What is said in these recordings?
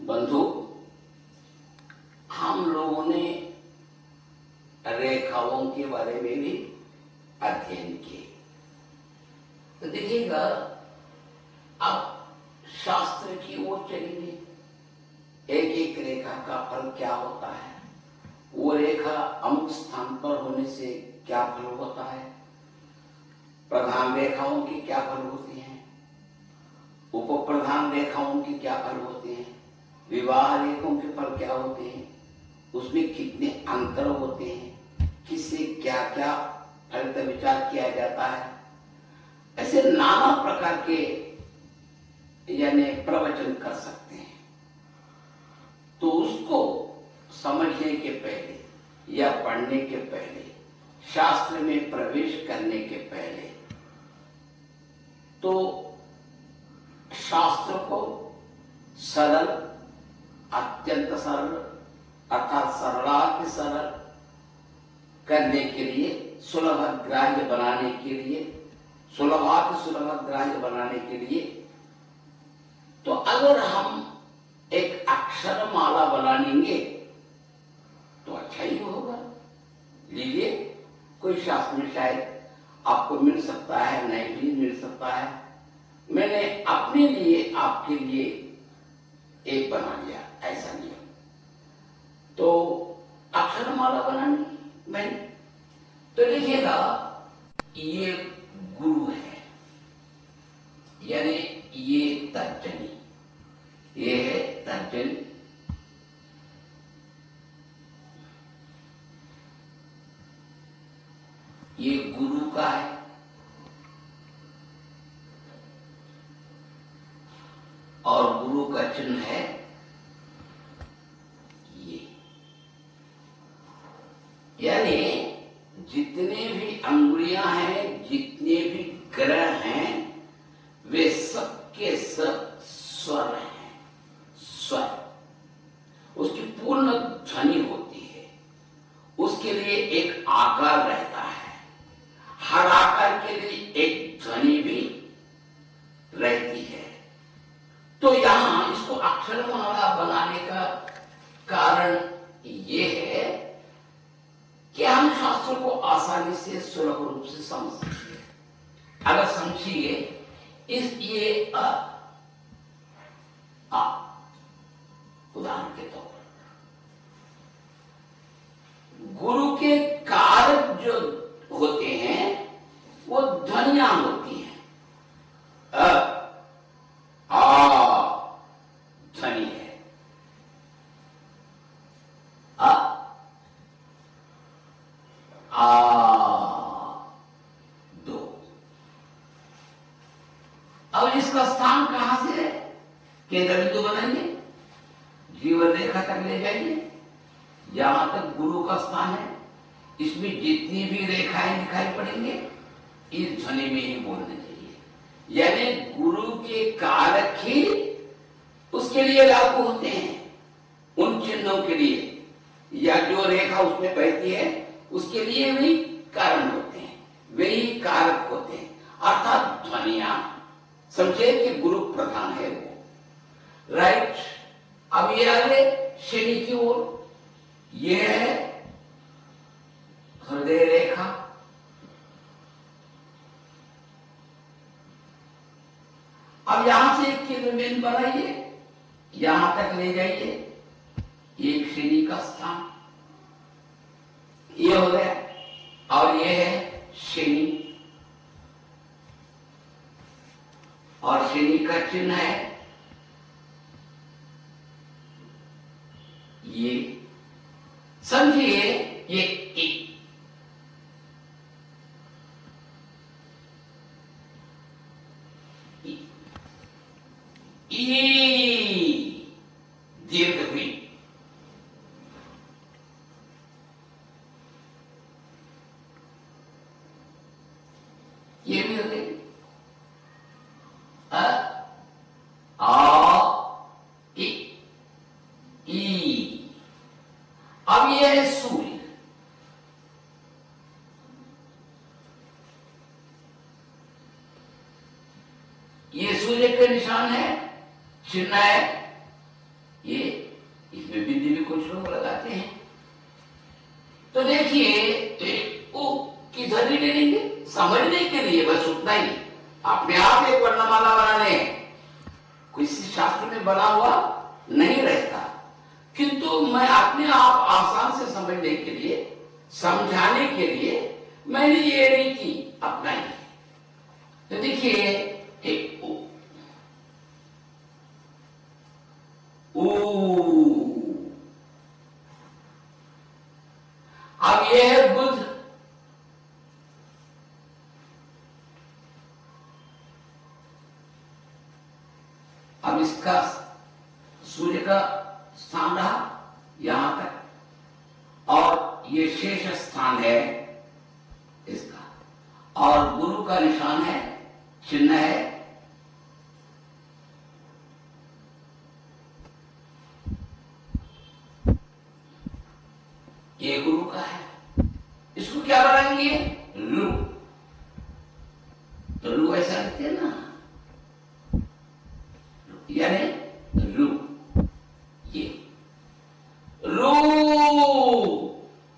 बंधु, हम लोगों ने रेखाओं के बारे में भी अध्ययन किए। तो देखिएगा, अब शास्त्र की ओर चलेंगे। एक एक रेखा का फल क्या होता है, वो रेखा अमुक स्थान पर होने से क्या फल होता है, प्रधान रेखाओं की क्या फल होती हैं, उप प्रधान रेखाओं की क्या फल होते हैं, विवाह रेखाओं के फल क्या होते हैं, उसमें कितने अंतर होते हैं, किससे क्या क्या फलित विचार किया जाता है। ऐसे नाना प्रकार के यानी प्रवचन कर सकते हैं। तो उसको समझने के पहले या पढ़ने के पहले, शास्त्र में प्रवेश करने के पहले, तो शास्त्र को सरल, अत्यंत सरल अर्थात सरलाति सरल करने के लिए, सुलभ ग्राह्य बनाने के लिए, सुलभाति सुलभ ग्राह्य बनाने के लिए, तो अगर हम एक अक्षरमाला बना लेंगे तो अच्छा ही होगा। लीजिए, कोई शास्त्र में शायद आपको मिल सकता है, नहीं भी मिल सकता है। मैंने अपने लिए, आपके लिए एक बना लिया ऐसा नियम। तो अक्षरमाला बनानी मैंने, तो देखिएगा, ये गुरु है, यानी ये तर्जनी, ये है तर्जनी। ये गुरु का है, और गुरु का चिन्ह है ये। यानी जितने भी अंगुलियां हैं, जितने भी ग्रह हैं, वे सब के सब स्वर हैं। स्वर, उसकी पूर्ण ध्वनि होती है, उसके लिए एक आकार रहता है, हर आकार के लिए एक ध्वनि भी रहती है। तो यहां इसको अक्षरमाला बनाने का कारण ये है कि हम शास्त्र को आसानी से सुलभ रूप से समझ सकते हैं। अगर समझिए, इस ये उदाहरण के तौर पर गुरु के कारक जो होते हैं वो ध्वनियां होती हैं। ध्वनि है, दो। अब इसका स्थान कहां से है, केंद्र बिंदु बनाइए, जीवन रेखा तक ले जाइए, यहां तक गुरु का स्थान है। इसमें जितनी भी रेखाएं दिखाई पड़ेंगे, इस ध्वनि में ही बोलने चाहिए। यानी गुरु के कारक ही उसके लिए लागू होते हैं, उन चिन्हों के लिए, या जो रेखा उसमें बहती है उसके लिए वही कारण होते हैं, वही कारक होते हैं, अर्थात ध्वनियां। समझे कि गुरु प्रधान है वो, राइट। अब ये आगे शनि की ओर, ये है हृदय रेखा। अब यहां से एक केंद्र बिंदु बनाइए, यहां तक ले जाइए, एक शनि का स्थान ये हो गया, और ये है शनि, और शनि का चिन्ह है ये। समझिए, ये दीर्घ हुई, ये भी हो गई ई। अब ये है सूर्य, ये सूर्य के निशान है, चिन्ह है ये देखिए वो किधर ही ले लेंगे, समझने के लिए बस उतना ही। अपने आप एक वर्णमाला बनाने किसी शास्त्र में बना हुआ नहीं रहता, किंतु मैं अपने आप आसान से समझने के लिए, समझाने के लिए मैंने ये रीति अपनाई है। तो देखिए एक अब ये है बुध। अब इसका सूर्य का स्थान रहा यहां तक, और ये शेष स्थान है इसका, और गुरु का निशान है, चिन्ह है। ये गुरु का है, इसको क्या बनाएंगे, लू। तो लू ऐसा लिखते हैं ना, यानी लू, ये लू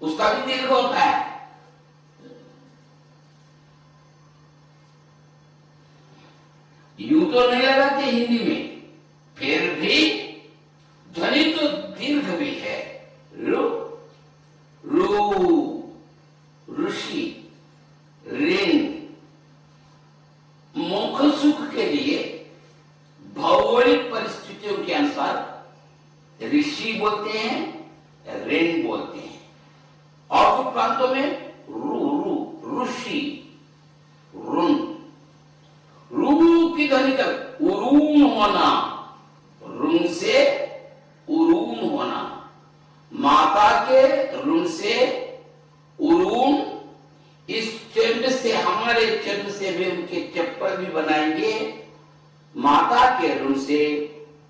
उसका भी दीर्घ होता है। यूं तो नहीं लगाते हिंदी में, फिर भी ध्वनि तो दीर्घ भी है। लू, रू, ऋषि, ऋण। मुख सुख के लिए भौगोलिक परिस्थितियों के अनुसार ऋषि बोलते हैं, ऋण बोलते हैं, और कुछ प्रांतों में रू, रू, ऋषि, रुन। रू की ध्वनि कर उरून होना, रुन से उरून होना, माता के ऋण से उरून। इस चिन्ह से, हमारे चिन्ह से भी उनके चप्पल भी बनाएंगे। माता के ऋण से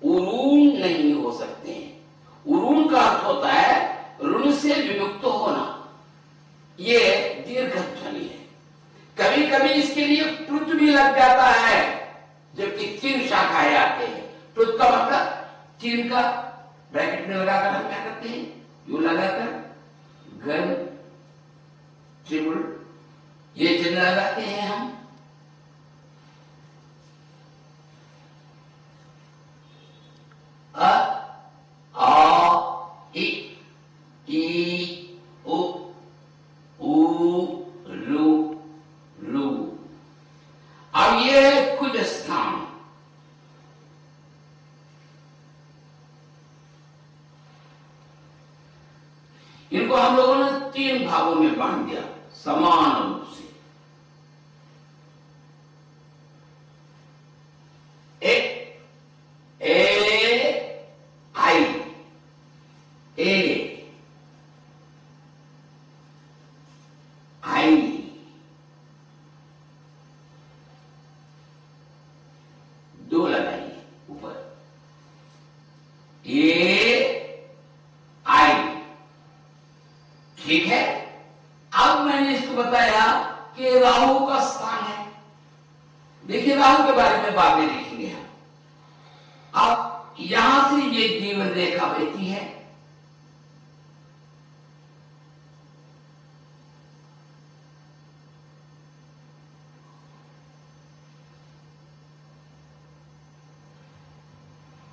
उरून नहीं हो सकते हैं। उरून का अर्थ होता है ऋण से विमुक्त होना। ये दीर्घ ध्वनि है। कभी कभी इसके लिए प्लुत भी लग जाता है, जबकि 3 शाखाएं आते हैं। प्लुत का मतलब 3 का ब्रैकेट में लगाकर हम क्या करते हैं, यूं लगाकर गन, ट्रिपल, ये चिन्ह लगाते हैं हम। अ, आ, ई, उ, लू, लू। अब ये कुछ स्थान, इनको हम लोगों ने 3 भागों में बांट दिया समान रूप से। एक ए, आई, ए, आई, दो लगाइए ऊपर, ए, आई। ठीक है। अब मैंने इसको बताया कि राहु का स्थान है। देखिए राहु के बारे में बातें लिखेंगे हम। अब यहां से ये जीवन रेखा बहती है,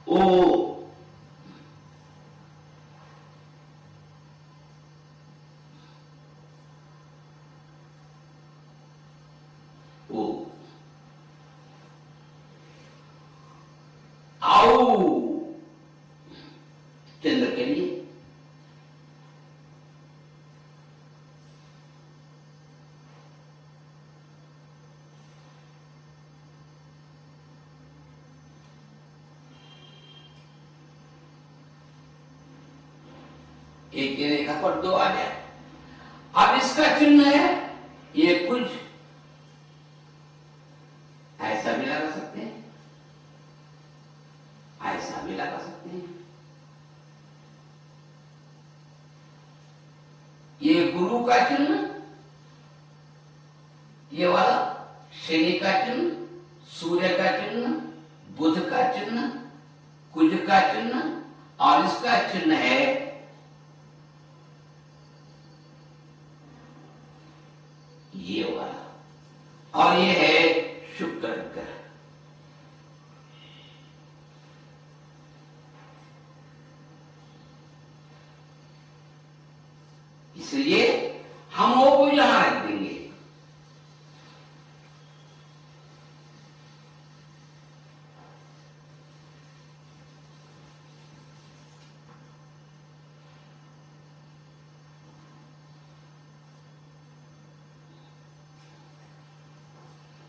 ओ, आओ, चंद्र के लिए एक रेखा पर 2 आ जाए। अब इसका चिन्ह है, ये कुछ ऐसा भी लगा सकते हैं, ऐसा भी लगा सकते हैं। ये गुरु का चिन्ह, ये वाला शनि का चिन्ह, सूर्य का चिन्ह, बुध का चिन्ह, कुज का चिन्ह, और इसका चिन्ह है ये वाला, और ये है शुक्र ग्रह। इसलिए हम वो को यहां रख देंगे।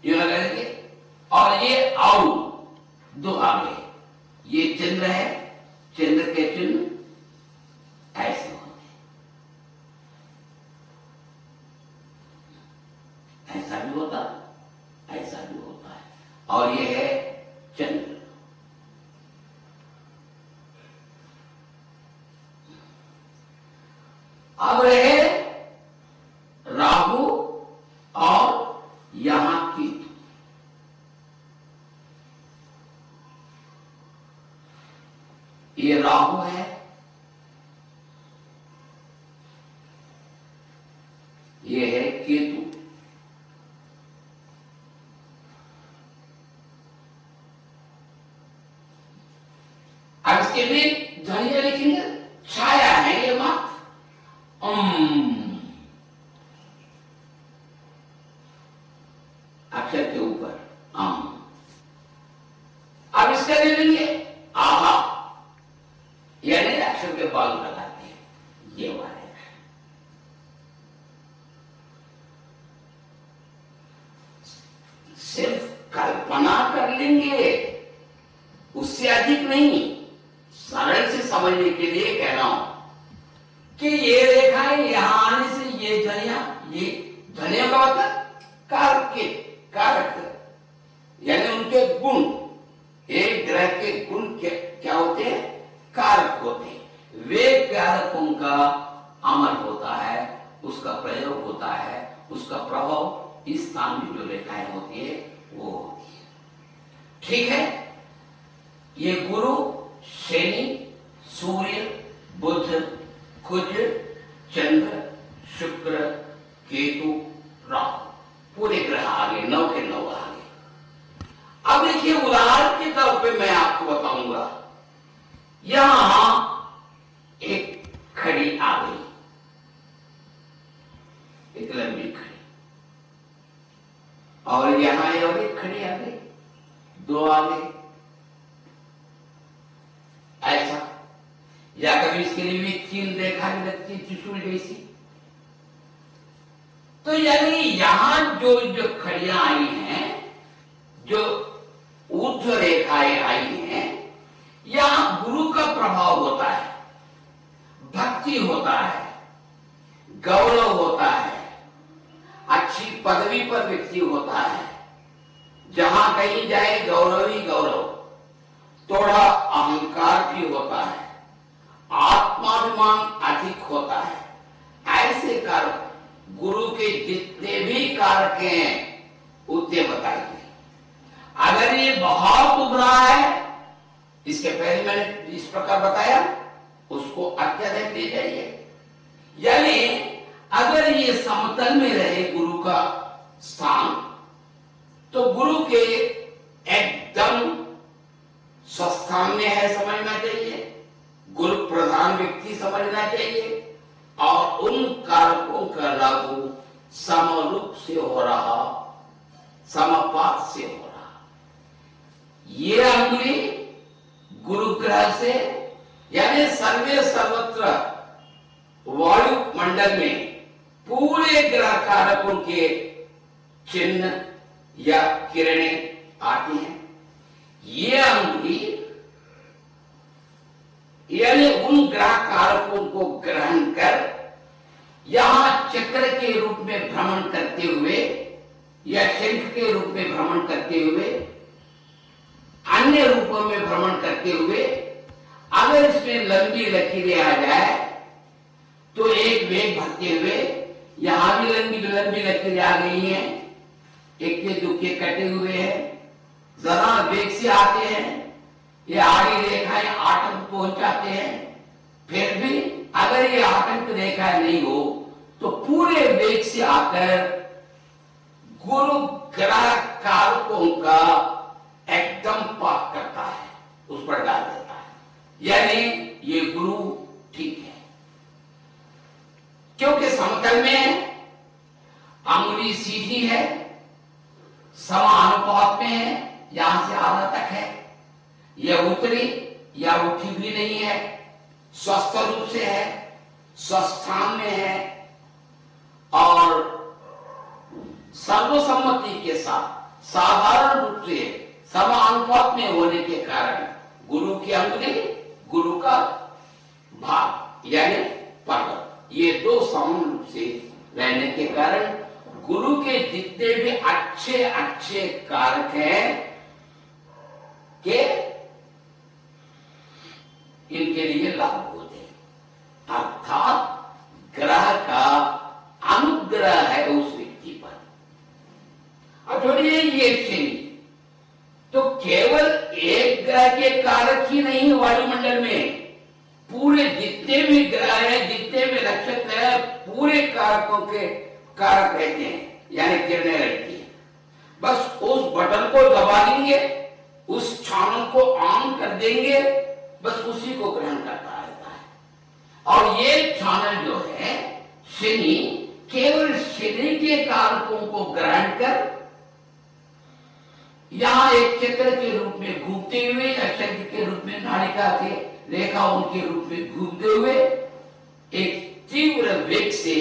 ये लगाएंगे, और ये आउ दो आगे, ये चंद्र है, चंद्र के चिन्ह ऐसे होते हैं, ऐसा भी होता है, ऐसा भी होता है, और ये है चंद्र। अब रहे राहु और यहां केतु। ये राहु है, ये है केतु। अब इसके भी ध्वनिया लिखेंगे, छाया है ये मात्र अक्षर के ऊपर अब इसका ले लेंगे आहा, यानी अक्षर के बाल लगाते हैं, ये वाले सिर्फ कल्पना कर लेंगे, उससे अधिक नहीं, सरल से समझने के लिए कह रहा हूं कि ये रेखाएं यहां आने से ये ध्वनियों का मतलब कारक, यानी उनके गुण, एक ग्रह के गुण क्या होते हैं? कारक होते हैं। वे कारकों का अमल होता है, उसका प्रयोग होता है, उसका प्रभाव इस स्थान में जो रेखाएं होती है वो होती है। ठीक है, ये गुरु, शनि, सूर्य, बुध, कुज, चंद्र, शुक्र, केतु, राहु, पूरे ग्रह आगे 9 के 9 आगे। अब देखिए उदाहरण के तौर पे मैं आपको बताऊंगा, यहां एक खड़ी आ गई, एक लंबी खड़ी, और यहां और एक खड़ी आ गई, 2 आ गए, ऐसा। या कभी इसके लिए भी 3 रेखा भी लगती है, त्रिशूल जैसी। तो यानी यहां जो खड़ियां आई हैं, जो ऊर्ध्व रेखाएं आई हैं, यहां गुरु का प्रभाव होता है, भक्ति होता है, गौरव होता है, अच्छी पदवी पर व्यक्ति होता है, जहां कहीं जाए गौरव ही गौरव, थोड़ा अहंकार भी होता है, आत्माभिमान अधिक होता है। ऐसे कारक गुरु के जितने भी कारक हैं उतने बताइए। अगर ये बहुत उभरा है, इसके पहले मैंने इस प्रकार बताया, उसको अत्यधिक ले जाइए। यानी अगर ये समतल में रहे गुरु का स्थान, तो गुरु के एकदम स्वस्थान में है समझना चाहिए, गुरु प्रधान व्यक्ति समझना चाहिए, और उन कारकों का लागू समरूप से हो रहा, समपात से हो रहा। ये अंगुली गुरु ग्रह से, यानी सर्वे सर्वत्र वायु मंडल में पूरे ग्रह कारकों के चिन्ह या किरणें आती हैं। ये अंगुली यानी उन ग्रह कारकों को ग्रहण कर यहां चक्र के रूप में भ्रमण करते हुए या शंख के रूप में भ्रमण करते हुए, अन्य रूपों में भ्रमण करते हुए, अगर इसमें लंबी लकीरें आ जाए तो एक वेग भरते हुए, यहां भी लंबी लंबी लकीरें आ गई हैं, इक्के दुक्के कटे हुए हैं, जरा वेग से आते हैं, ये आड़ी रेखाएं आतंक पहुंचाते हैं। फिर भी अगर ये आतंक रेखाएं नहीं हो तो पूरे वेग से आकर गुरु ग्रह कारकों का एकदम पाक करता है, उस पर डाल देता है, यानी ये गुरु ठीक है। क्योंकि समतल में अंगुली सीधी है, समानुपात में है, यहां से आधा तक है, यह उतरी या उठी भी नहीं है, स्वस्थ रूप से है, स्वस्थान में है और सर्वसम्मति के साथ साधारण रूप से समानुपात में होने के कारण गुरु की अंगुली, गुरु का भाग यानी पर्वत, ये दो समान रूप से रहने के कारण गुरु के जितने भी अच्छे अच्छे कारक हैं के इनके लिए लागू होते हैं। अर्थात ग्रह का अनुग्रह है उस व्यक्ति पर। अब छोड़िए ये शनि, तो केवल एक ग्रह के कारक ही नहीं वायुमंडल में, पूरे जितने भी ग्रह हैं, जितने भी नक्षत्र हैं, पूरे कारकों के कारक रहते हैं, यानी किरणें रहती हैं। बस उस बटन को दबा देंगे, उस चैनल को ऑन कर देंगे, बस उसी को ग्रहण करता रहता है। और ये चैनल जो है शनि, केवल शनि के कारकों को ग्रहण कर यहां एक चक्र के रूप में घूमते हुए या चक्र के रूप में नाड़िका के रेखाओं के रूप में घूमते हुए एक तीव्र वेग से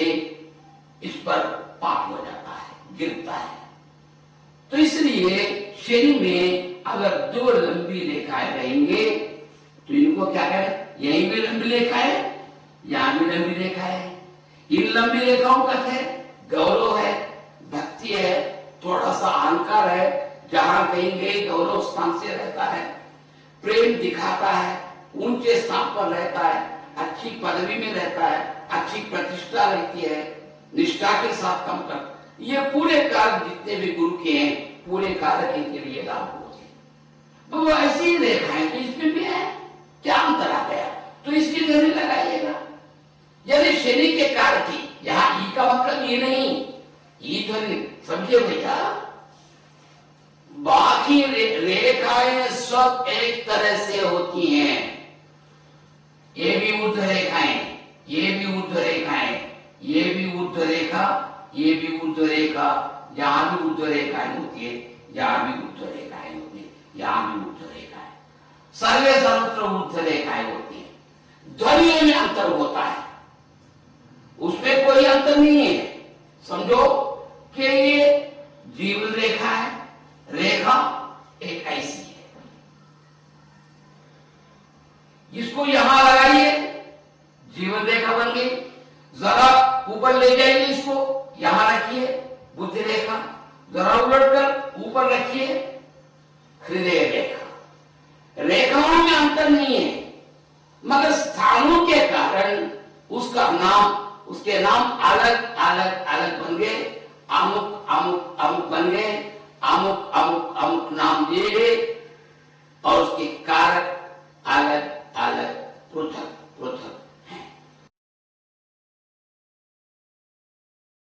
इस पर पाक हो जाता है, गिरता है। तो इसलिए शनि में अगर दो लंबी रेखाएं रहेंगे तो इनको क्या करें, यहीं भी लंबी रेखा है, यहां भी लंबी रेखा है। इन लंबी रेखाओं का है गौरव है, भक्ति है, थोड़ा सा अहंकार है, जहां कहीं गए गौरव स्थान से रहता है, प्रेम दिखाता है, ऊंचे स्थान पर रहता है, अच्छी पदवी में रहता है, अच्छी प्रतिष्ठा रहती है, निष्ठा के साथ काम कर, ये पूरे कारक जितने भी गुरु के हैं, पूरे कारक इनके लिए लागू होते हैं। तो वो ऐसी रेखाएं तो इसमें भी है, क्या अंतर आ गया, तो इसकी जरूर लगाइएगा। यदि शनि के कारक ही, यहाँ ई का मतलब ये नहीं, ई ध्वनि समझे भैया, बाकी रेखाएं सब एक तरह से होती हैं। ये भी ऊर्ध्व रेखाएं, ये भी ऊर्ध्व रेखाएं, ये भी ऊर्ध्व रेखा, ये भी ऊर्ध्व रेखा, यहां भी ऊर्ध्व रेखाएं होती है, यहां भी ऊर्ध्व रेखाएं होती है, यहां भी ऊर्ध्व रेखाएं, सर्वे सर्वत्र ऊर्ध्व रेखाएं होती है। ध्वनियों में अंतर होता है, उसमें कोई अंतर नहीं है। समझो कि ये जीवन रेखा है, रेखा एक ऐसी है, इसको यहां लगाइए, जीवन रेखा बन गई। जरा ऊपर ले जाइए, इसको यहां रखिए, बुद्धि रेखा, जरा उलटकर ऊपर रखिए, हृदय रेखा। रेखाओं में अंतर नहीं है, मगर स्थानों के कारण उसका नाम, उसके नाम अलग अलग अलग बन गए, अमुक अमुक अमुक बन गए, अमुक अमुक अमुक नाम दिए गए और उसके कारक अलग अलग पृथक